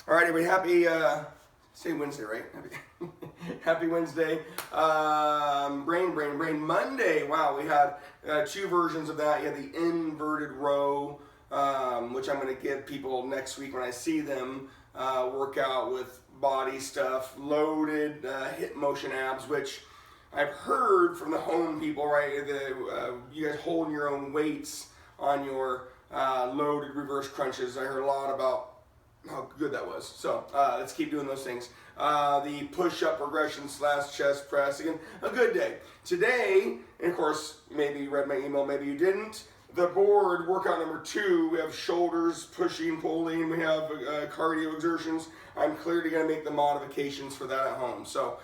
All right, everybody, say Wednesday, right? Happy Wednesday. Brain Monday. Wow, we had two versions of that. You had the inverted row, which I'm going to give people next week when I see them work out with body stuff, loaded hip motion abs, which I've heard from the home people, right? You guys holding your own weights on your loaded reverse crunches. I heard a lot about how good that was. So let's keep doing those things. The push-up progression / chest press. Again, a good day. Today, and of course, maybe you read my email, maybe you didn't. The board workout number 2, we have shoulders, pushing, pulling. We have cardio exertions. I'm clearly going to make the modifications for that at home. So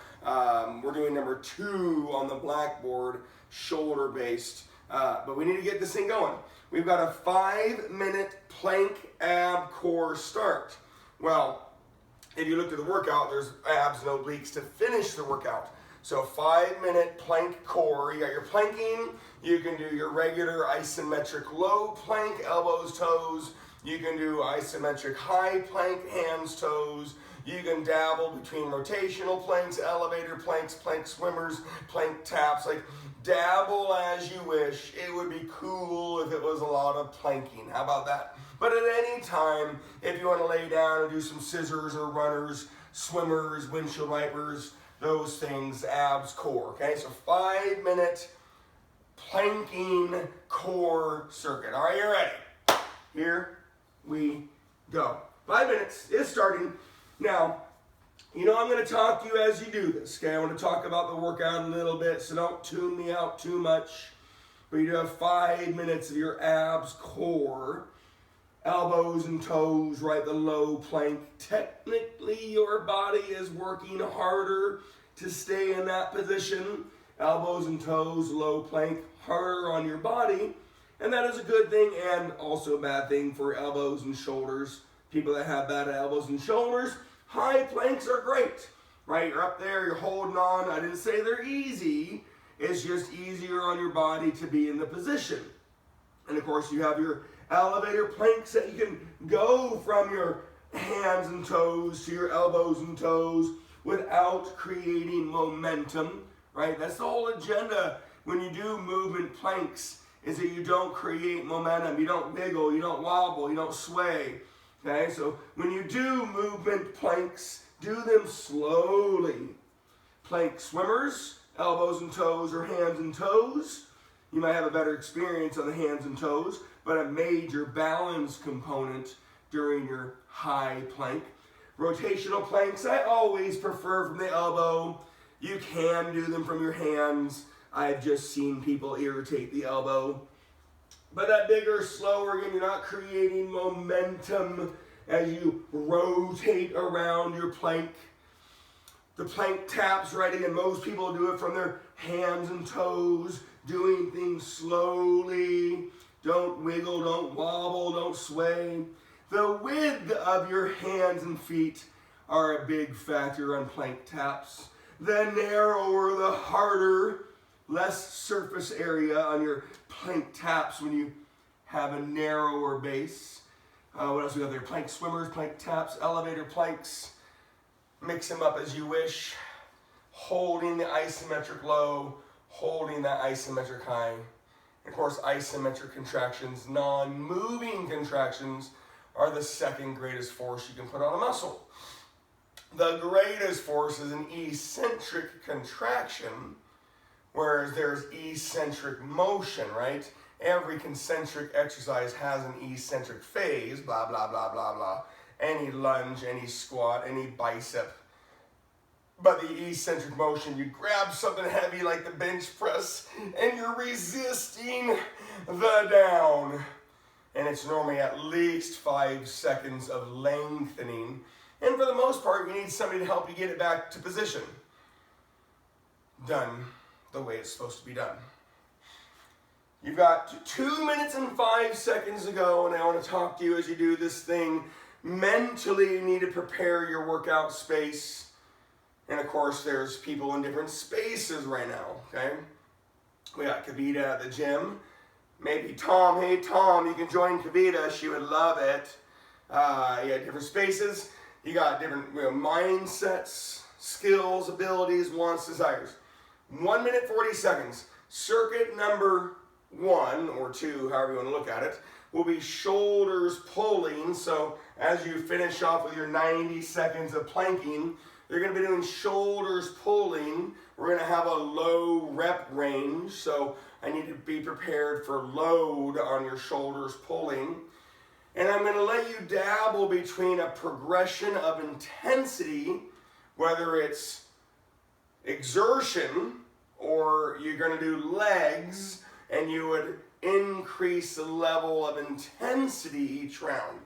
we're doing number 2 on the blackboard, shoulder-based. But we need to get this thing going. We've got a 5-minute plank ab core start. Well, if you looked at the workout, there's abs and obliques to finish the workout. So 5-minute plank core. You got your planking. You can do your regular isometric low plank, elbows, toes. You can do isometric high plank, hands, toes. You can dabble between rotational planks, elevator planks, plank swimmers, plank taps. Like, dabble as you wish. It would be cool if it was a lot of planking. How about that? But at any time, if you want to lay down and do some scissors or runners, swimmers, windshield wipers, those things, abs, core. Okay, so 5-minute planking core circuit. All right, you ready? Here we go. 5 minutes is starting. Now, you know I'm going to talk to you as you do this, okay? I want to talk about the workout a little bit, so don't tune me out too much. But you do have 5 minutes of your abs, core, elbows and toes, right? The low plank. Technically, your body is working harder to stay in that position. Elbows and toes, low plank, harder on your body. And that is a good thing and also a bad thing for elbows and shoulders. People that have bad elbows and shoulders, high planks are great, right? You're up there, you're holding on. I didn't say they're easy. It's just easier on your body to be in the position. And of course, you have your elevator planks that you can go from your hands and toes to your elbows and toes without creating momentum, right? That's the whole agenda when you do movement planks, is that you don't create momentum. You don't wiggle, you don't wobble, you don't sway. Okay, so when you do movement planks, do them slowly. Plank swimmers, elbows and toes or hands and toes. You might have a better experience on the hands and toes, but a major balance component during your high plank. Rotational planks, I always prefer from the elbow. You can do them from your hands. I've just seen people irritate the elbow. But that bigger, slower, again, you're not creating momentum as you rotate around your plank. The plank taps, right? Again, most people do it from their hands and toes, doing things slowly. Don't wiggle, don't wobble, don't sway. The width of your hands and feet are a big factor on plank taps. The narrower, the harder, less surface area on your plank taps when you have a narrower base. What else we got there? Plank swimmers, plank taps, elevator planks. Mix them up as you wish. Holding the isometric low, holding that isometric high. And of course, isometric contractions, non-moving contractions, are the second greatest force you can put on a muscle. The greatest force is an eccentric contraction, whereas there's eccentric motion, right? Every concentric exercise has an eccentric phase, blah, blah, blah, blah, blah. Any lunge, any squat, any bicep. But the eccentric motion, you grab something heavy like the bench press, and you're resisting the down. And it's normally at least 5 seconds of lengthening. And for the most part, you need somebody to help you get it back to position. Done the way it's supposed to be done. You've got 2 minutes and 5 seconds to go, and I want to talk to you as you do this thing. Mentally, you need to prepare your workout space. And of course, there's people in different spaces right now, okay? We got Kavita at the gym. Maybe Tom, hey Tom, you can join Kavita, she would love it. You got different spaces. You got different mindsets, skills, abilities, wants, desires. 1 minute, 40 seconds. Circuit number 1 or 2, however you want to look at it, will be shoulders pulling. So as you finish off with your 90 seconds of planking, you're going to be doing shoulders pulling. We're going to have a low rep range, so I need to be prepared for load on your shoulders pulling. And I'm going to let you dabble between a progression of intensity, whether it's exertion or you're going to do legs, and you would increase the level of intensity each round.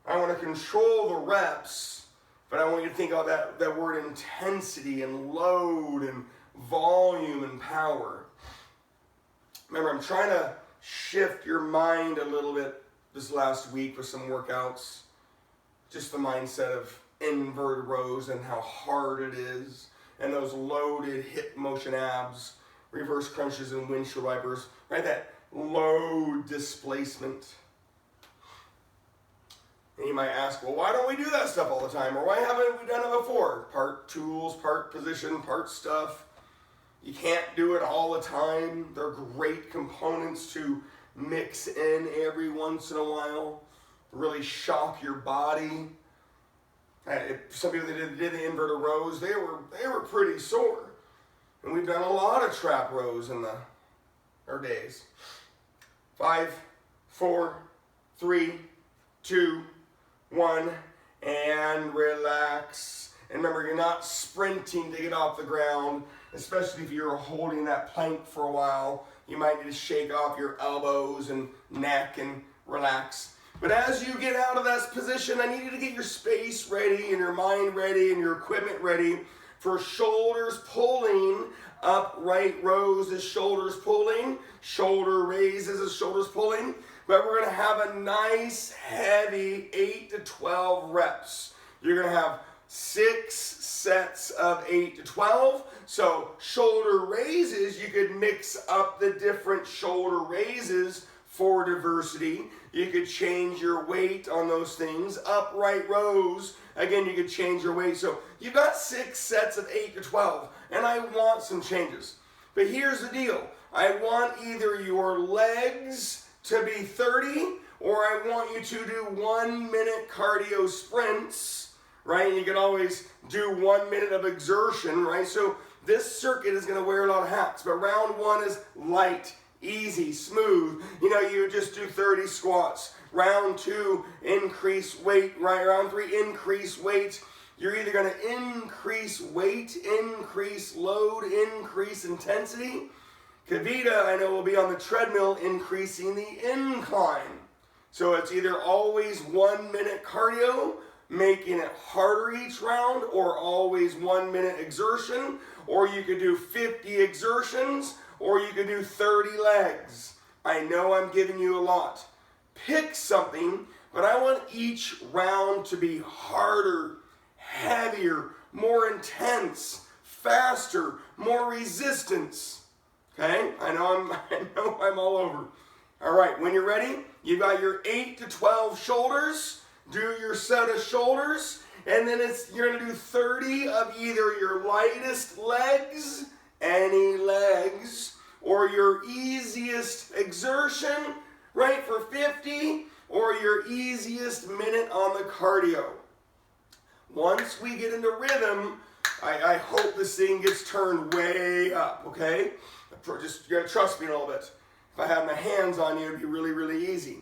I want to control the reps, but I want you to think of that word intensity and load and volume and power. Remember, I'm trying to shift your mind a little bit this last week with some workouts. Just the mindset of inverted rows and how hard it is, and those loaded hip motion abs, reverse crunches and windshield wipers, right? That low displacement. And you might ask, well, why don't we do that stuff all the time? Or why haven't we done it before? Part tools, part position, part stuff. You can't do it all the time. They're great components to mix in every once in a while. Really shock your body. Some people that did the inverted rows, they were pretty sore. And we've done a lot of trap rows in our days. 5, 4, 3, 2, 1, and relax. And remember, you're not sprinting to get off the ground, especially if you're holding that plank for a while. You might need to shake off your elbows and neck and relax. But as you get out of that position, I need you to get your space ready and your mind ready and your equipment ready for shoulders pulling. Upright rows is shoulders pulling. Shoulder raises is shoulders pulling. But we're going to have a nice heavy 8 to 12 reps. You're going to have 6 sets of 8 to 12. So shoulder raises, you could mix up the different shoulder raises for diversity. You could change your weight on those things. Upright rows, again, you could change your weight. So you've got 6 sets of 8 to 12, and I want some changes. But here's the deal. I want either your legs to be 30, or I want you to do 1 minute cardio sprints, right? And you can always do 1 minute of exertion, right? So this circuit is going to wear a lot of hats, but round 1 is light, easy, smooth. You just do 30 squats. Round 2, increase weight, right? Round 3, increase weight. You're either going to increase weight, increase load, increase intensity. Kavita, I know, will be on the treadmill increasing the incline. So it's either always 1 minute cardio, making it harder each round, or always 1 minute exertion, or you could do 50 exertions, or you could do 30 legs. I know I'm giving you a lot. Pick something, but I want each round to be harder, heavier, more intense, faster, more resistance. Okay? I know I'm all over. All right, when you're ready, you've got your 8 to 12 shoulders. Do your set of shoulders, and then you're going to do 30 of either your lightest legs, any legs, or your easiest exertion, right, for 50, or your easiest minute on the cardio. Once we get into rhythm, I hope this thing gets turned way up, okay? Just, you gotta trust me a little bit. If I had my hands on you, it'd be really, really easy.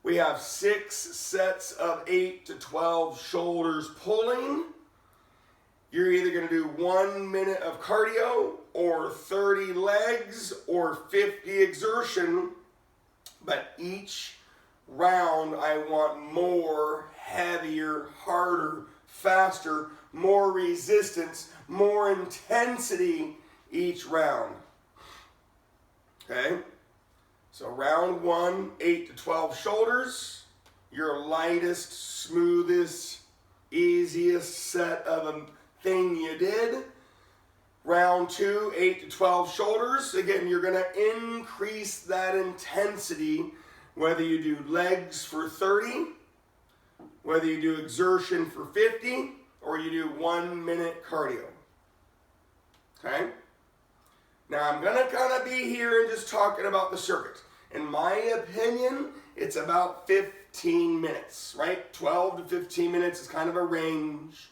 We have 6 sets of 8 to 12 shoulders pulling. You're either going to do 1 minute of cardio, or 30 legs, or 50 exertion. But each round I want more, heavier, harder, faster, more resistance, more intensity each round. Okay? So round 1, 8 to 12 shoulders, your lightest, smoothest, easiest set of a thing you did. Round 2, 8 to 12 shoulders. Again, you're going to increase that intensity, whether you do legs for 30, whether you do exertion for 50 or you do 1 minute cardio. Okay? Now I'm gonna kind of be here and just talking about the circuit. In my opinion, it's about 15 minutes, right? 12 to 15 minutes is kind of a range.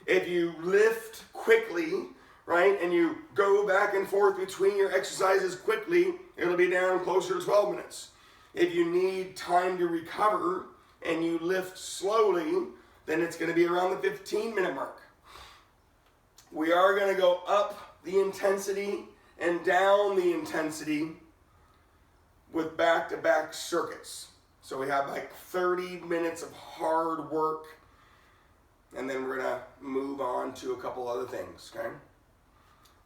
If you lift quickly, right, and you go back and forth between your exercises quickly, it'll be down closer to 12 minutes. If you need time to recover and you lift slowly, then it's going to be around the 15-minute mark. We are going to go up the intensity and down the intensity with back-to-back circuits. So we have like 30 minutes of hard work, and then we're going to move on to a couple other things, okay?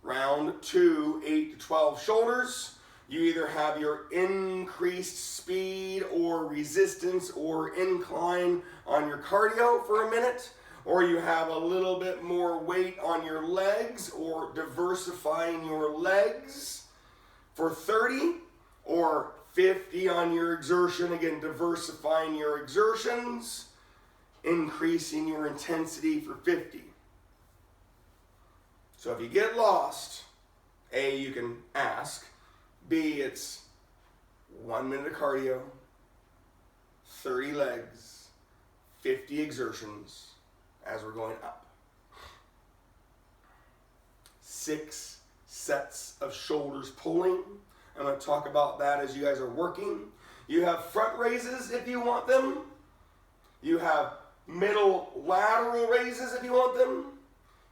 Round 2, 8 to 12 shoulders. You either have your increased speed or resistance or incline on your cardio for a minute, or you have a little bit more weight on your legs or diversifying your legs for 30, or 50 on your exertion, again diversifying your exertions, increasing your intensity for 50. So if you get lost, A, you can ask. B, it's 1 minute of cardio, 30 legs, 50 exertions as we're going up. 6 sets of shoulders pulling. I'm going to talk about that as you guys are working. You have front raises if you want them. You have middle lateral raises if you want them.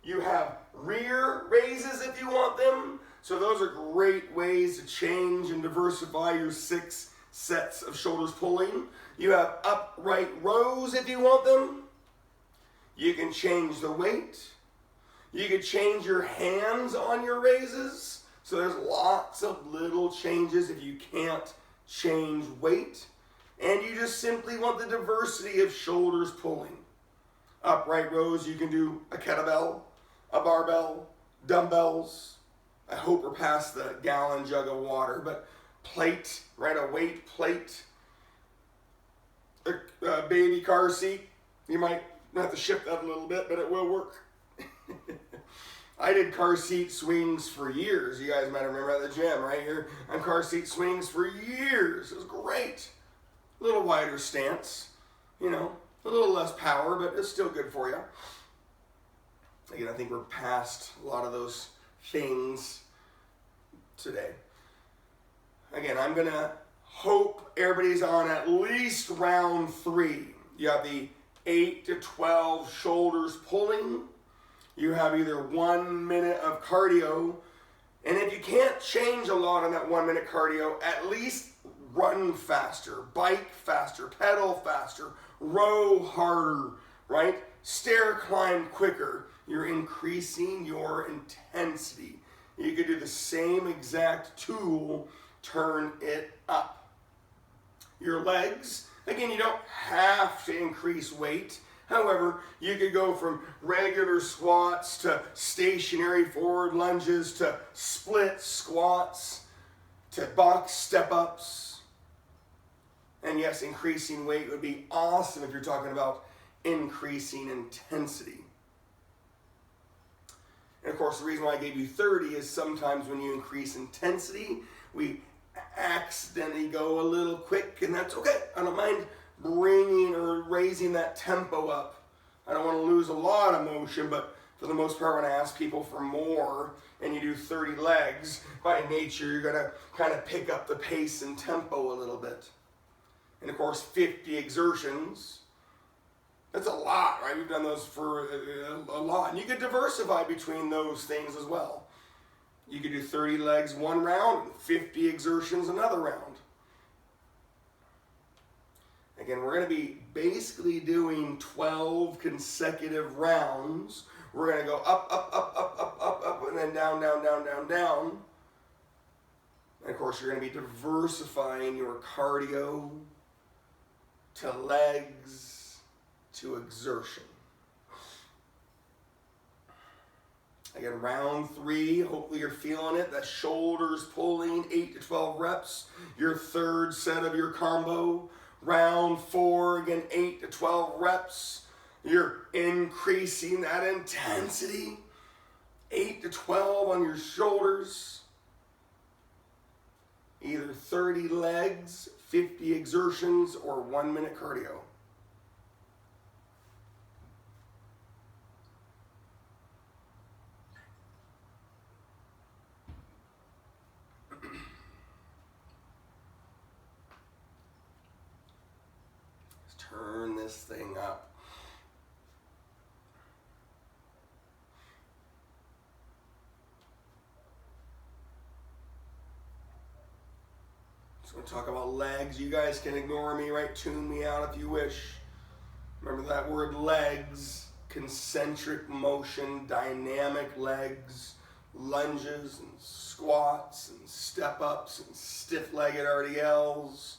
You have rear raises if you want them. So those are great ways to change and diversify your 6 sets of shoulders pulling. You have upright rows if you want them. You can change the weight. You can change your hands on your raises. So there's lots of little changes if you can't change weight. And you just simply want the diversity of shoulders pulling. Upright rows, you can do a kettlebell, a barbell, dumbbells. I hope we're past the gallon jug of water, but plate, right, a weight plate, a baby car seat. You might have to shift that a little bit, but it will work. I did car seat swings for years. You guys might remember at the gym, right here, on car seat swings for years. It was great. A little wider stance, you know, a little less power, but it's still good for you. Again, I think we're past a lot of those things today. Again, I'm going to hope everybody's on at least round 3. You have the 8 to 12 shoulders pulling. You have either 1 minute of cardio. And if you can't change a lot on that 1 minute cardio, at least run faster, bike faster, pedal faster, row harder, right? Stair climb quicker. You're increasing your intensity. You could do the same exact tool, turn it up. Your legs, again, you don't have to increase weight. However, you could go from regular squats to stationary forward lunges to split squats to box step-ups. And yes, increasing weight would be awesome if you're talking about increasing intensity. And of course, the reason why I gave you 30 is sometimes when you increase intensity, we accidentally go a little quick, and that's okay. I don't mind bringing or raising that tempo up. I don't want to lose a lot of motion, but for the most part, when I ask people for more and you do 30 legs, by nature, you're going to kind of pick up the pace and tempo a little bit. And of course, 50 exertions. That's a lot, right? We've done those for a lot. And you could diversify between those things as well. You could do 30 legs one round, 50 exertions another round. Again, we're going to be basically doing 12 consecutive rounds. We're going to go up, up, up, up, up, up, up, and then down, down, down, down, down. And of course, you're going to be diversifying your cardio to legs to exertion. Again, round 3, hopefully you're feeling it. The shoulders pulling, 8 to 12 reps. Your third set of your combo. Round 4, again, 8 to 12 reps. You're increasing that intensity. 8 to 12 on your shoulders. Either 30 legs, 50 exertions, or 1 minute cardio. Let's turn this thing up. So we'll talk about legs. You guys can ignore me, right? Tune me out if you wish. Remember that word legs, concentric motion, dynamic legs, lunges and squats and step-ups and stiff-legged RDLs.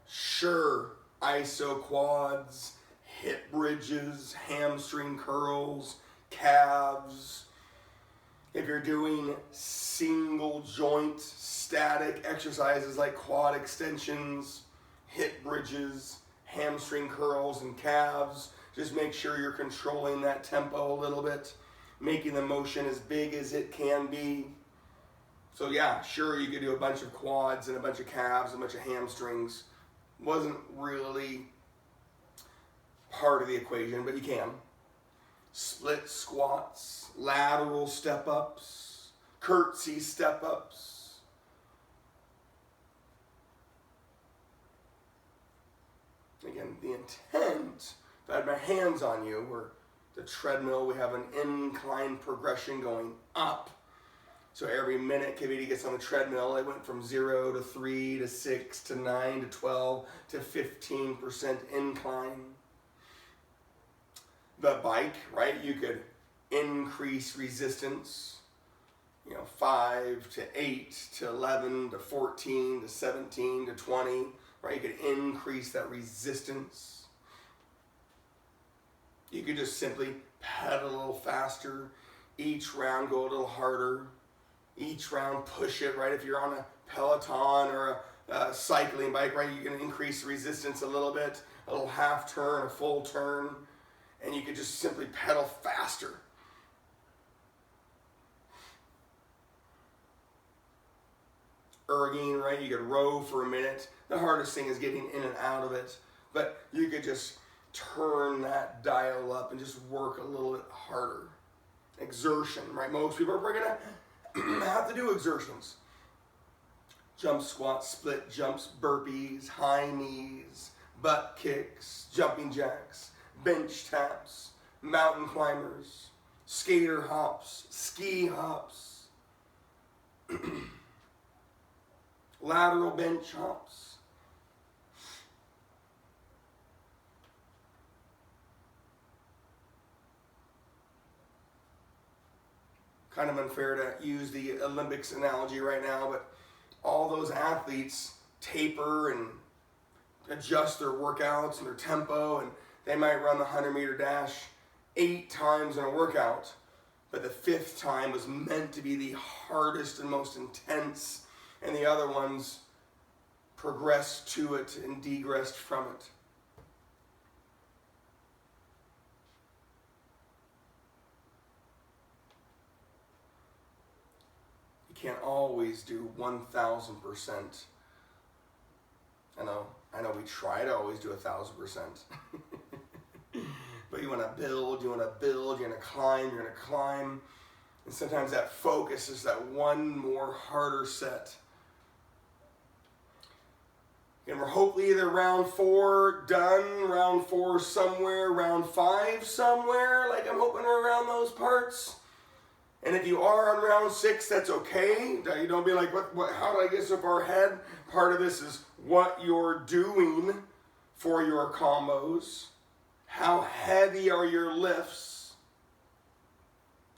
Sure, iso quads, hip bridges, hamstring curls, calves. If you're doing single joint static exercises like quad extensions, hip bridges, hamstring curls, and calves, just make sure you're controlling that tempo a little bit, making the motion as big as it can be. So yeah, sure, you could do a bunch of quads and a bunch of calves and a bunch of hamstrings. Wasn't really part of the equation, but you can. Split squats, lateral step-ups, curtsy step-ups. Again, the intent, if I had my hands on you, where the treadmill, we have an incline progression going up. So every minute Kavita gets on the treadmill, it went from 0 to 3 to 6 to 9 to 12 to 15% incline. The bike, right, you could increase resistance, 5 to 8 to 11 to 14 to 17 to 20, right? You could increase that resistance. You could just simply pedal a little faster. Each round go a little harder. Each round push it, right? If you're on a Peloton or a cycling bike, right, you can increase the resistance a little bit, a little half turn, a full turn, and you could just simply pedal faster. Erging, right? You could row for a minute. The hardest thing is getting in and out of it, but you could just turn that dial up and just work a little bit harder. Exertion, right? Most people are gonna have to do exertions. Jump squats, split jumps, burpees, high knees, butt kicks, jumping jacks, bench taps, mountain climbers, skater hops, ski hops, lateral bench hops. Kind of unfair to use the Olympics analogy right now, but all those athletes taper and adjust their workouts and their tempo, and they might run the 100-meter dash 8 times in a workout, but the 5th time was meant to be the hardest and most intense, and the other ones progressed to it and degressed from it. You can't always do 1,000%. I know we try to always do 1,000%. But you want to build, you're going to climb. And sometimes that focus is that one more harder set. And we're hopefully either round 4 done, round 4 somewhere, round 5 somewhere, like I'm hoping we're around those parts. And if you are on round 6, that's okay. You don't be like, what, how did I get so far ahead? Part of this is what you're doing for your combos. How heavy are your lifts?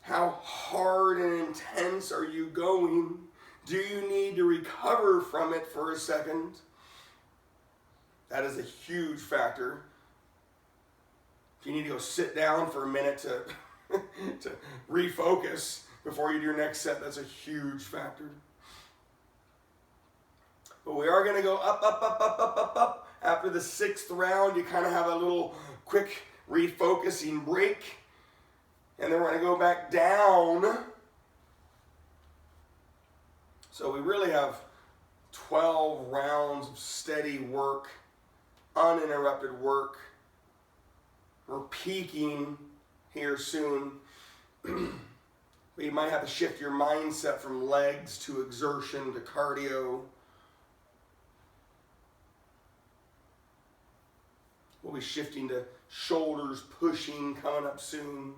How hard and intense are you going? Do you need to recover from it for a second? That is a huge factor. If you need to go sit down for a minute to to refocus before you do your next set, that's a huge factor. But we are going to go up, After the 6th round, you kind of have a little quick refocusing break. And then we're going to go back down. So we really have 12 rounds of steady work, uninterrupted work. We're peaking here soon. But you might have to shift your mindset from legs to exertion to cardio. We'll be shifting to shoulders pushing coming up soon.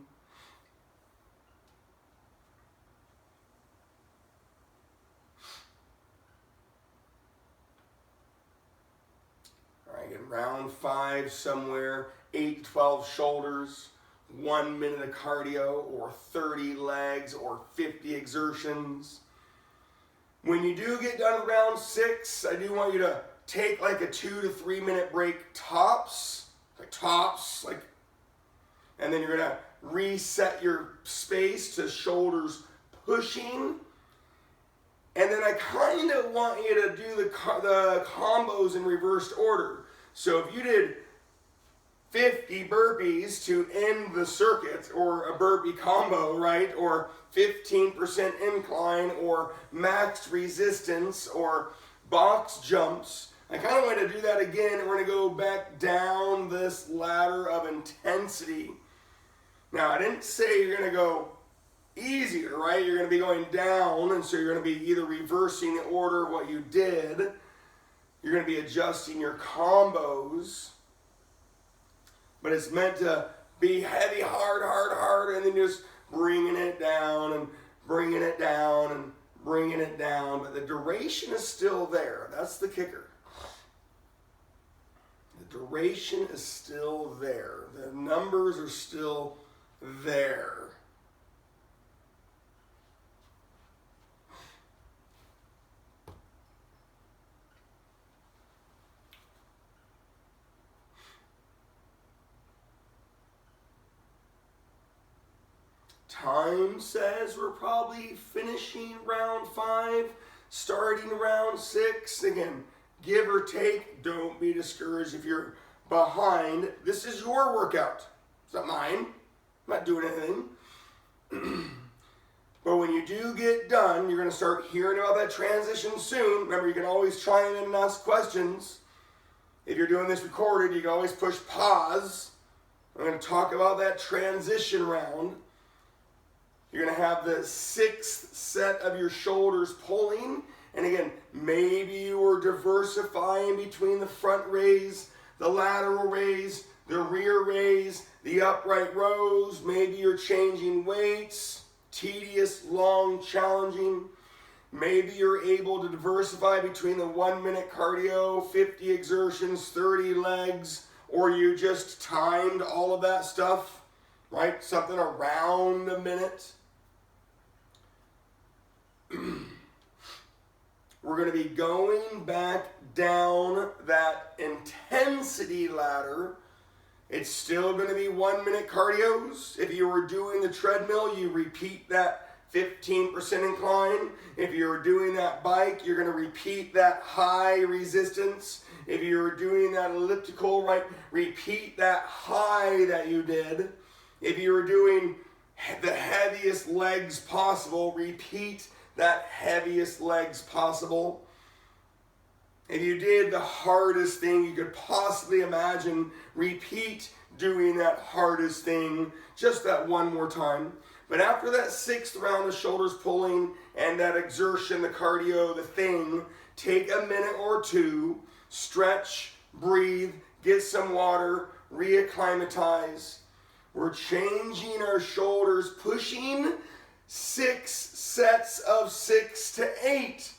All right, again, round 5 somewhere, 8 to 12 shoulders, 1 minute of cardio, or 30 legs, or 50 exertions. When you do get done with round 6, I do want you to take like a 2 to 3 minute break tops, and then you're gonna reset your space to shoulders pushing. And then I kind of want you to do the combos in reversed order. So if you did 50 burpees to end the circuit, or a burpee combo, right? Or 15% incline, or max resistance, or box jumps, I kind of want to do that again, and we're going to go back down this ladder of intensity. Now, I didn't say you're going to go easier, right? You're going to be going down, and so you're going to be either reversing the order of what you did, you're going to be adjusting your combos, but it's meant to be heavy, hard, and then just bringing it down, and bringing it down, and bringing it down, but the duration is still there. That's the kicker. The duration is still there. The numbers are still there. Time says we're probably finishing round 5, starting round 6. Again, give or take, don't be discouraged if you're behind. This is your workout. It's not mine. I'm not doing anything. But when you do get done, you're going to start hearing about that transition soon. Remember, you can always chime in and ask questions. If you're doing this recorded, you can always push pause. I'm going to talk about that transition round. You're going to have the 6th set of your shoulders pulling. And again, maybe you were diversifying between the front raise, the lateral raise, the rear raise, the upright rows. Maybe you're changing weights, tedious, long, challenging. Maybe you're able to diversify between the 1 minute cardio, 50 exertions, 30 legs, or you just timed all of that stuff, right? Something around a minute. We're going to be going back down that intensity ladder. It's still going to be 1 minute cardios. If you were doing the treadmill, you repeat that 15% incline. If you were doing that bike, you're going to repeat that high resistance. If you were doing that elliptical, right, repeat that high that you did. If you were doing the heaviest legs possible, repeat that heaviest legs possible. If you did the hardest thing you could possibly imagine, repeat doing that hardest thing just that one more time. But after that 6th round of shoulders pulling and that exertion, the cardio, the thing, take a minute or two, stretch, breathe, get some water, reacclimatize. We're changing our shoulders, pushing 6 sets of 6 to 8.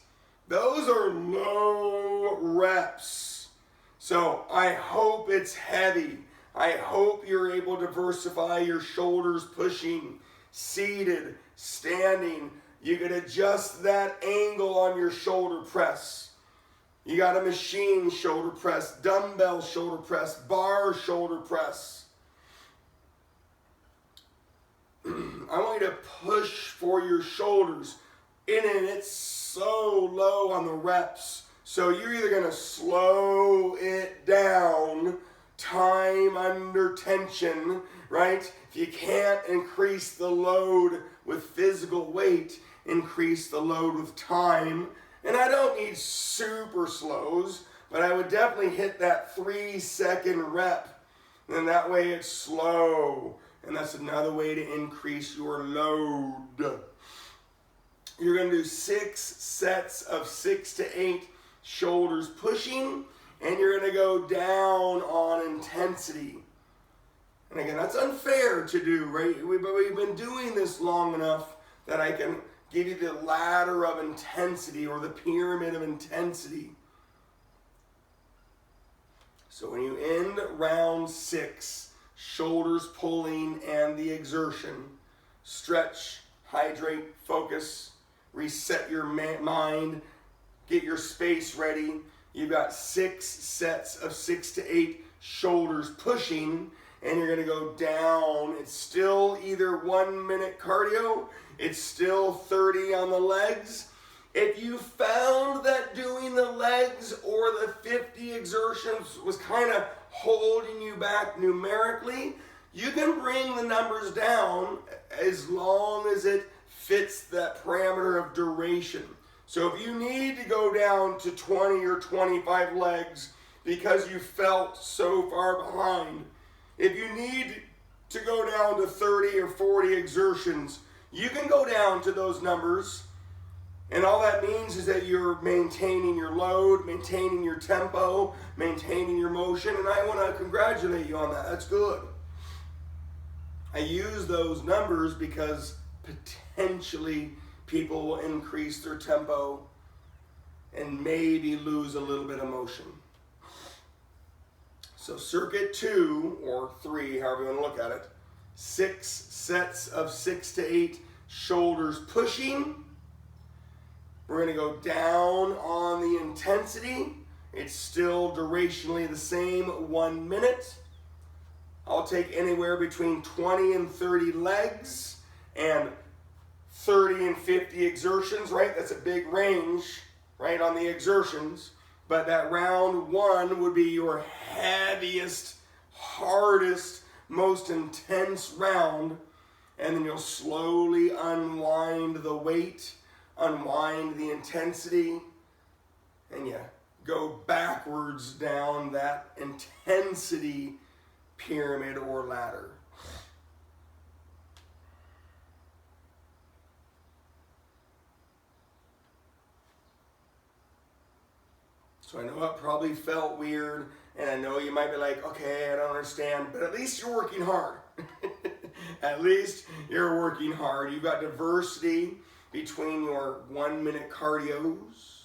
Those are low reps. So I hope it's heavy. I hope you're able to diversify your shoulders pushing, seated, standing. You can adjust that angle on your shoulder press. You got a machine shoulder press, dumbbell shoulder press, bar shoulder press. I want you to push for your shoulders. And it's so low on the reps, So you're either going to slow it down, time under tension, right? If you can't increase the load with physical weight, increase the load with time. And I don't need super slows, but I would definitely hit that 3-second rep. And then that way it's slow. And that's another way to increase your load. You're going to do 6 sets of 6 to 8 shoulders pushing, and you're going to go down on intensity. And again, that's unfair to do, right? But we've been doing this long enough that I can give you the ladder of intensity or the pyramid of intensity. So when you end round 6, shoulders pulling and the exertion, stretch, hydrate, focus, reset your mind, get your space ready. You've got 6 sets of 6 to 8 shoulders pushing, and you're going to go down. It's still either 1 minute cardio, it's still 30 on the legs. If you found that doing the legs or the 50 exertions was kind of holding you back numerically, you can bring the numbers down as long as it fits that parameter of duration. So if you need to go down to 20 or 25 legs because you felt so far behind, if you need to go down to 30 or 40 exertions, you can go down to those numbers. And all that means is that you're maintaining your load, maintaining your tempo, maintaining your motion, and I want to congratulate you on that. That's good. I use those numbers because potentially people will increase their tempo and maybe lose a little bit of motion. So circuit 2 or 3, however you want to look at it, 6 sets of 6 to 8 shoulders pushing. We're going to go down on the intensity. It's still durationally the same, 1 minute. I'll take anywhere between 20 and 30 legs and 30 and 50 exertions, right? That's a big range, right, on the exertions. But that round 1 would be your heaviest, hardest, most intense round. And then you'll slowly unwind the weight, unwind the intensity, and you go backwards down that intensity pyramid or ladder. So I know it probably felt weird, and I know you might be like, okay, I don't understand, but at least you're working hard. At least you're working hard. You've got diversity between your 1 minute cardios.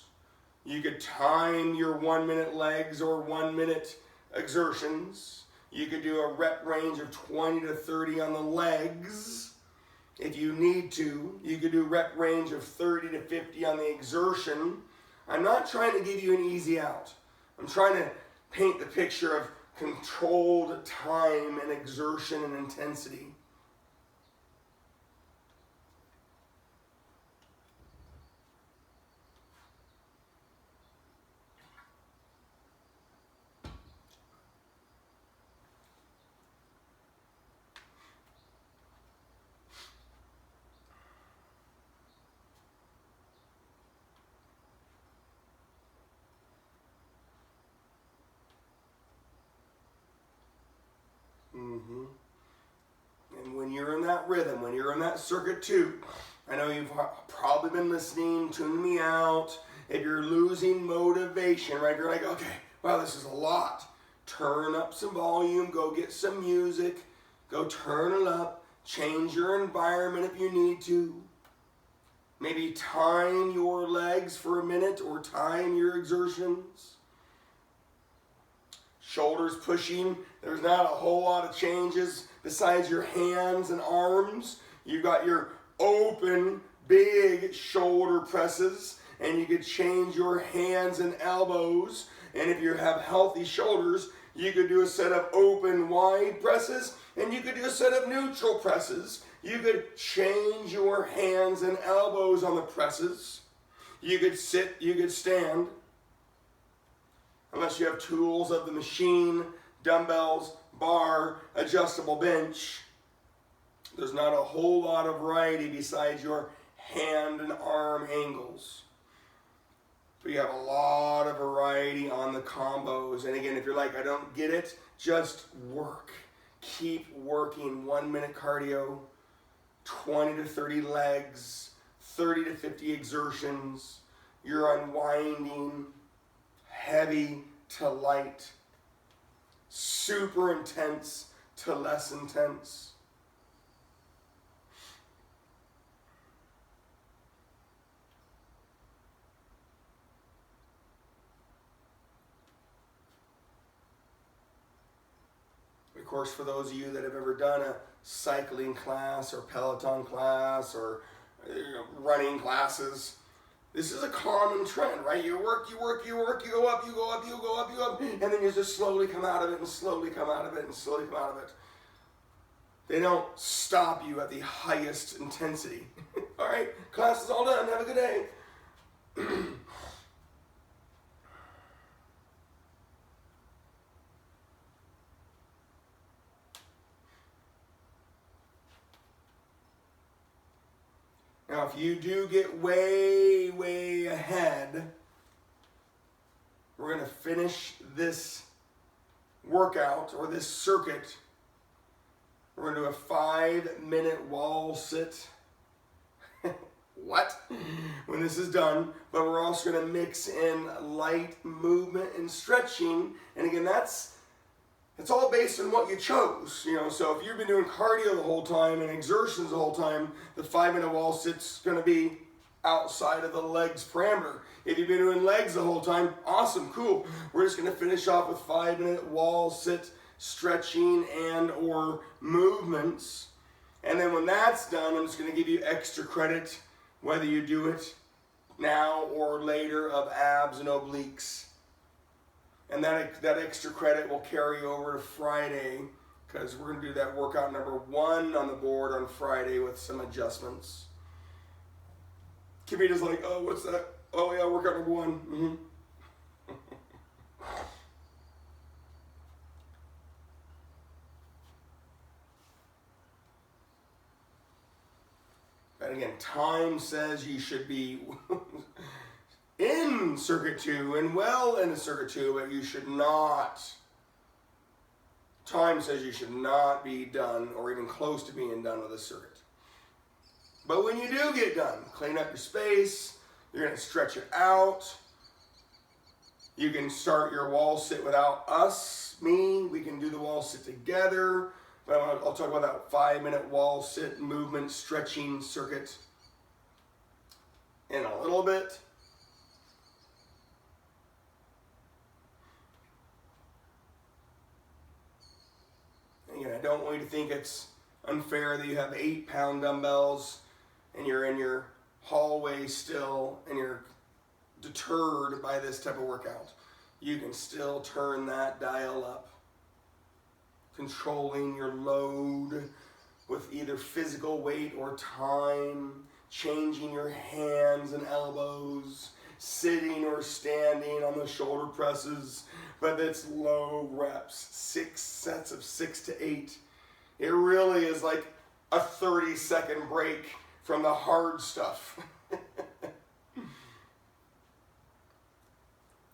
You could time your 1 minute legs or 1 minute exertions. You could do a rep range of 20 to 30 on the legs if you need to. You could do rep range of 30 to 50 on the exertion. I'm not trying to give you an easy out. I'm trying to paint the picture of controlled time and exertion and intensity. And when you're in that rhythm, when you're in that circuit 2, I know you've probably been listening, tuning me out. If you're losing motivation, right, you're like, okay, wow, this is a lot. Turn up some volume, go get some music, go turn it up, change your environment if you need to. Maybe time your legs for a minute or time your exertions. Shoulders pushing, there's not a whole lot of changes besides your hands and arms. You've got your open, big shoulder presses, and you could change your hands and elbows. And if you have healthy shoulders, you could do a set of open, wide presses, and you could do a set of neutral presses. You could change your hands and elbows on the presses. You could sit, you could stand. unless you have tools of the machine, dumbbells, bar, adjustable bench. There's not a whole lot of variety besides your hand and arm angles. But you have a lot of variety on the combos. And again, if you're like, I don't get it, just work. Keep working. 1 minute cardio, 20 to 30 legs, 30 to 50 exertions. You're unwinding, heavy to light, super intense to less intense. Of course, for those of you that have ever done a cycling class or Peloton class or running classes, this is a common trend, right? You work, you work, you work, you go up, you go up, you go up, you go up, and then you just slowly come out of it and slowly come out of it and slowly come out of it. They don't stop you at the highest intensity. All right, class is all done. Have a good day. Now, if you do get way, way ahead, we're going to finish this workout or this circuit. We're going to do a 5-minute wall sit. What? When this is done. But we're also going to mix in light movement and stretching. And again, it's all based on what you chose, so if you've been doing cardio the whole time and exertions the whole time, the 5-minute wall sit's going to be outside of the legs parameter. If you've been doing legs the whole time, awesome, cool. We're just going to finish off with 5-minute wall sit, stretching and or movements. And then when that's done, I'm just going to give you extra credit, whether you do it now or later, of abs and obliques. And that extra credit will carry over to Friday, because we're going to do that workout number 1 on the board on Friday with some adjustments. Kavita's like, oh, what's that? Oh, yeah, workout number 1. Mm-hmm. And again, time says you should be in circuit 2 and well into circuit 2, but you should not. Time says you should not be done or even close to being done with a circuit. But when you do get done, clean up your space. You're going to stretch it out. You can start your wall sit without me. We can do the wall sit together. But I'll talk about that 5-minute wall sit movement stretching circuit in a little bit. Again, I don't want you to think it's unfair that you have 8-pound dumbbells and you're in your hallway still and you're deterred by this type of workout. You can still turn that dial up. Controlling your load with either physical weight or time, changing your hands and elbows, sitting or standing on the shoulder presses, but it's low reps, 6 sets of 6 to 8. It really is like a 30-second break from the hard stuff.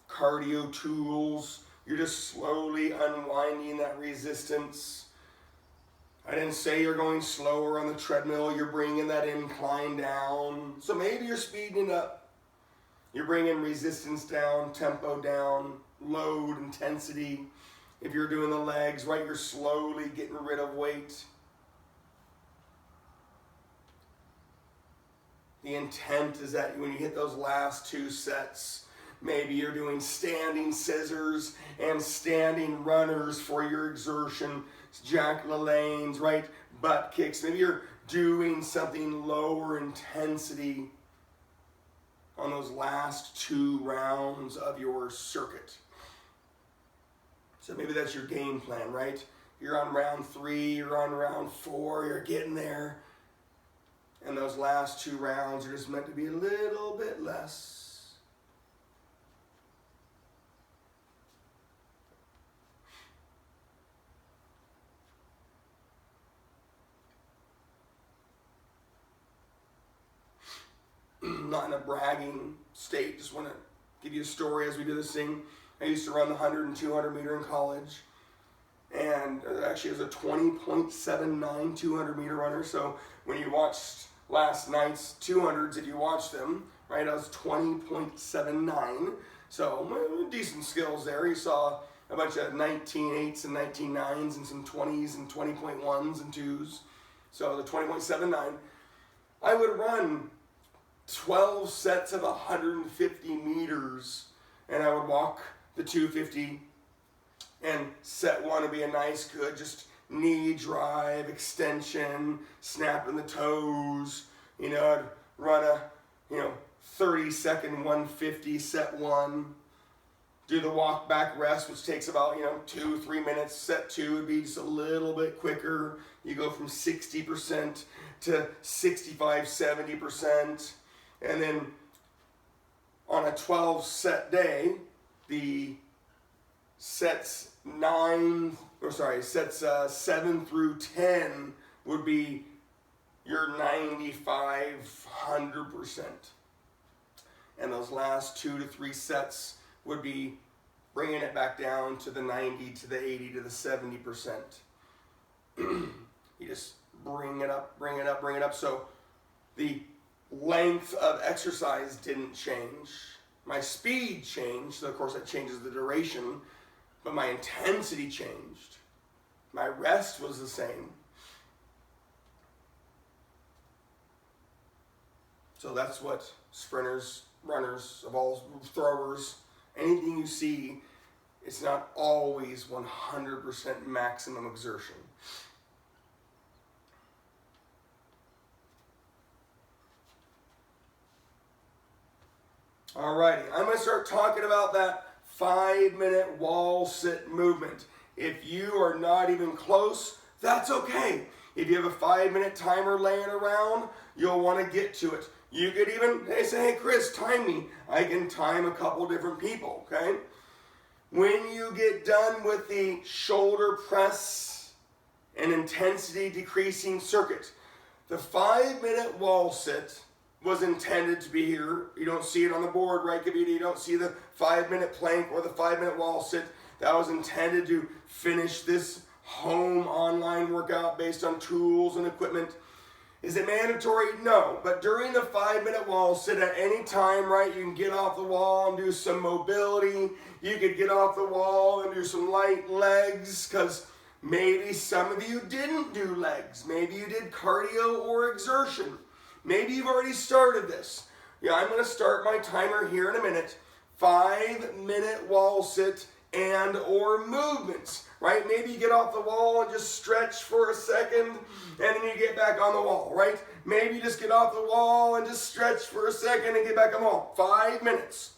Cardio tools, you're just slowly unwinding that resistance. I didn't say you're going slower on the treadmill, you're bringing that incline down. So maybe you're speeding it up. You're bringing resistance down, tempo down, load, intensity. If you're doing the legs, right, you're slowly getting rid of weight. The intent is that when you hit those last 2 sets, maybe you're doing standing scissors and standing runners for your exertion, Jack LaLanne's, right, butt kicks. Maybe you're doing something lower intensity on those last 2 rounds of your circuit. So maybe that's your game plan, right? You're on round 3, you're on round 4, you're getting there. And those last 2 rounds are just meant to be a little bit less. not in a bragging state, just want to give you a story as we do this thing. I used to run the 100 and 200 meter in college, and actually it was a 20.79 200 meter runner. So when you watched last night's 200s, if you watched them, right, I was 20.79. So decent skills there. You saw a bunch of 19.8s and 19.9s and some 20s and 20.1s and 2s. So the 20.79. I would run 12 sets of 150 meters, and I would walk the 250, and set one would be a nice, good, just knee drive, extension, snapping the toes. You know, I'd run a, 30-second 150, set one. Do the walk back rest, which takes about, 2-3 minutes. Set two would be just a little bit quicker. You go from 60% to 65, 70%. And then on a 12-set day, the sets 7 through 10 would be your 95-100%. And those last 2 to 3 sets would be bringing it back down to the 90, to the 80, to the 70%. You just bring it up, bring it up, bring it up. So the length of exercise didn't change. My speed changed, so of course that changes the duration, but my intensity changed. My rest was the same. So that's what sprinters, runners, of all throwers, anything you see, it's not always 100% maximum exertion. Alrighty, I'm going to start talking about that 5-minute wall sit movement. If you are not even close, that's okay. If you have a 5-minute timer laying around, you'll want to get to it. You could even say, hey Chris, time me. I can time a couple different people, okay? When you get done with the shoulder press and intensity decreasing circuit, the 5-minute wall sit was intended to be here. You don't see it on the board, right, Kavita? You don't see the 5-minute plank or the 5-minute wall sit. That was intended to finish this home online workout based on tools and equipment. Is it mandatory? No. But during the 5-minute wall sit at any time, right, you can get off the wall and do some mobility. You could get off the wall and do some light legs, because maybe some of you didn't do legs. Maybe you did cardio or exertion. Maybe you've already started this. Yeah, I'm going to start my timer here in a minute. 5-minute wall sit and or movements, right? Maybe you get off the wall and just stretch for a second, and then you get back on the wall, right? Maybe you just get off the wall and just stretch for a second and get back on the wall. 5 minutes.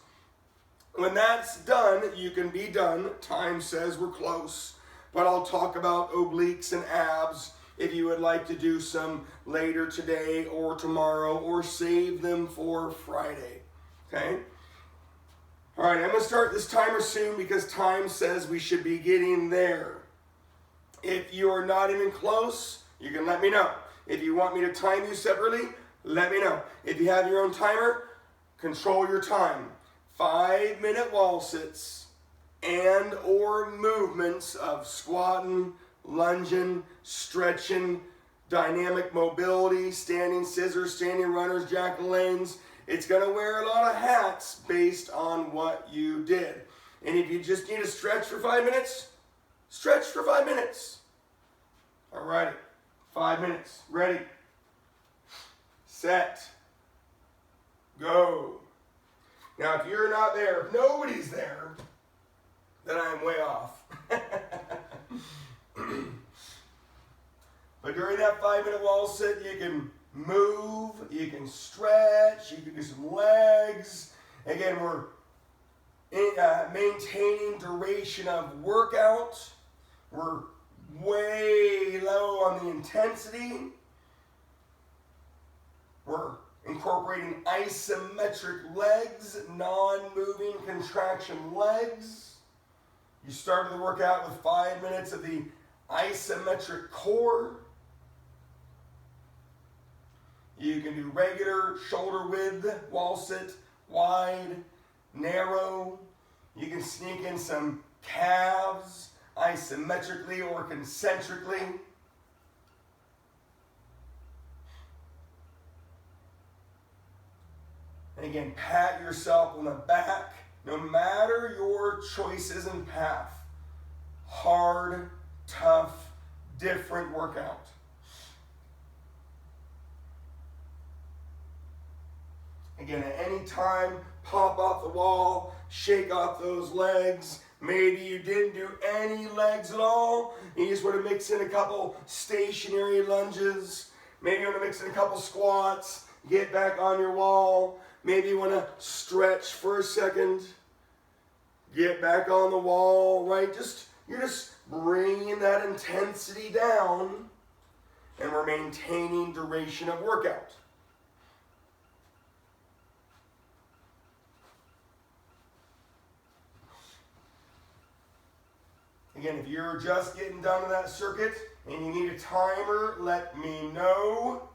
When that's done, you can be done. Time says we're close, but I'll talk about obliques and abs if you would like to do some later today or tomorrow, or save them for Friday, okay? All right, I'm gonna start this timer soon because time says we should be getting there. If you are not even close, you can let me know. If you want me to time you separately, let me know. If you have your own timer, control your time. 5-minute wall sits and or movements of squatting, lunging, stretching, dynamic mobility, standing scissors, standing runners, jack-o'-lanes. It's going to wear a lot of hats based on what you did. And if you just need to stretch for 5 minutes, stretch for 5 minutes. All righty, 5 minutes, ready, set, go. Now if you're not there, if nobody's there, then I'm way off. But during that 5-minute wall sit, you can move, you can stretch, you can do some legs. Again, we're maintaining duration of workout. We're way low on the intensity. We're incorporating isometric legs, non-moving contraction legs. You started the workout with 5 minutes of the isometric core. You can do regular, shoulder width, wall sit, wide, narrow. You can sneak in some calves, isometrically or concentrically. And again, pat yourself on the back, no matter your choices and path. Hard, tough, different workout. Again, at any time, pop off the wall, shake off those legs. Maybe you didn't do any legs at all. You just want to mix in a couple stationary lunges. Maybe you want to mix in a couple squats. Get back on your wall. Maybe you want to stretch for a second. Get back on the wall, right? You're just bringing that intensity down, and we're maintaining duration of workout. Again, if you're just getting done with that circuit and you need a timer, let me know.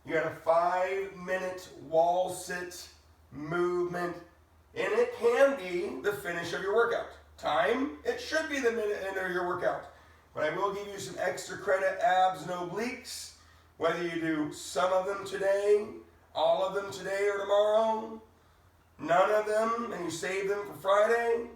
You got a 5-minute wall sit movement, and it can be the finish of your workout. Time, it should be the end of your workout. But I will give you some extra credit, abs and obliques, whether you do some of them today, all of them today or tomorrow, none of them, and you save them for Friday.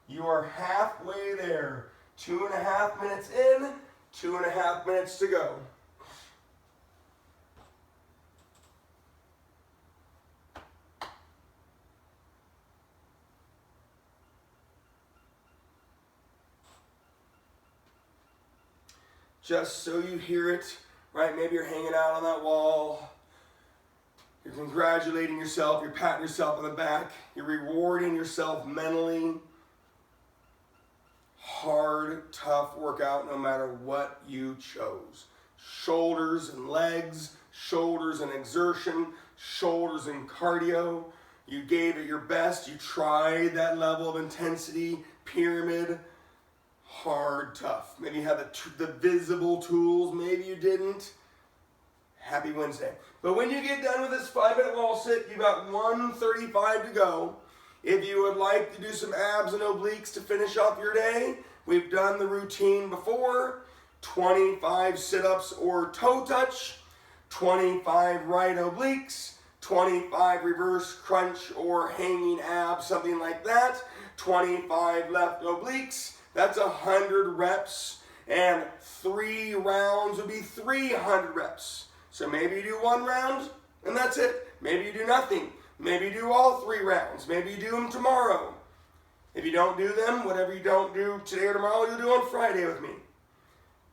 You are halfway there. 2.5 minutes in, 2.5 minutes to go. Just so you hear it, right? Maybe you're hanging out on that wall. You're congratulating yourself. You're patting yourself on the back. You're rewarding yourself mentally. Hard, tough workout no matter what you chose. Shoulders and legs, shoulders and exertion, shoulders and cardio. You gave it your best. You tried that level of intensity, pyramid. Hard, tough. Maybe you had the visible tools. Maybe you didn't. Happy Wednesday. But when you get done with this 5-minute wall sit, you've got 1:35 to go. If you would like to do some abs and obliques to finish off your day, we've done the routine before. 25 sit-ups or toe touch, 25 right obliques, 25 reverse crunch or hanging abs, something like that, 25 left obliques. That's 100 reps, and 3 rounds would be 300 reps. So maybe you do 1 round, and that's it. Maybe you do nothing. Maybe you do all 3 rounds. Maybe you do them tomorrow. If you don't do them, whatever you don't do today or tomorrow, you'll do on Friday with me.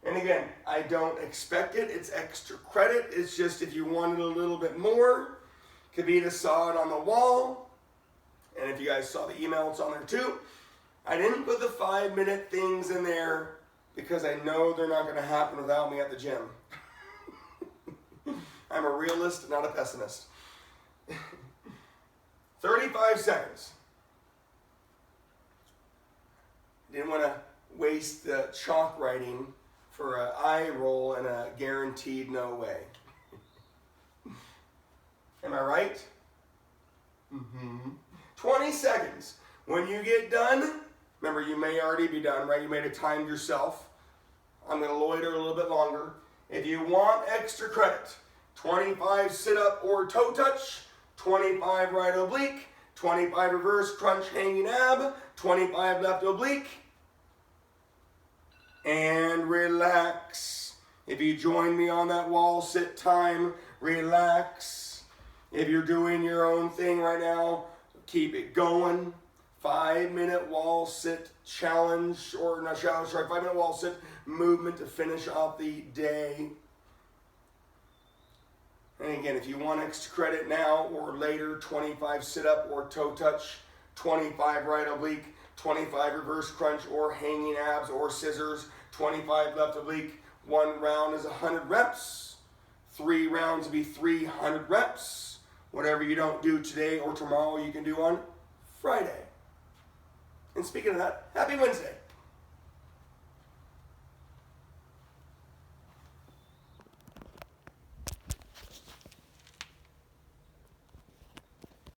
And again, I don't expect it. It's extra credit. It's just if you wanted a little bit more, Kavita saw it on the wall. And if you guys saw the email, it's on there too. I didn't put the 5-minute things in there because I know they're not going to happen without me at the gym. I'm a realist, not a pessimist. 35 seconds. Didn't want to waste the chalk writing for an eye roll and a guaranteed no way. Am I right? 20 seconds. When you get done, remember you may already be done, right? You may have timed yourself. I'm going to loiter a little bit longer. If you want extra credit, 25 sit-up or toe touch, 25 right oblique, 25 reverse crunch hanging ab, 25 left oblique, and relax. If you join me on that wall sit time, relax. If you're doing your own thing right now, keep it going. 5-minute wall sit challenge, or not challenge, sorry, 5-minute wall sit movement to finish off the day. And again, if you want extra credit now or later, 25 sit-up or toe touch, 25 right oblique, 25 reverse crunch or hanging abs or scissors, 25 left oblique. 1 round is 100 reps. 3 rounds would be 300 reps. Whatever you don't do today or tomorrow, you can do on Friday. And speaking of that, happy Wednesday.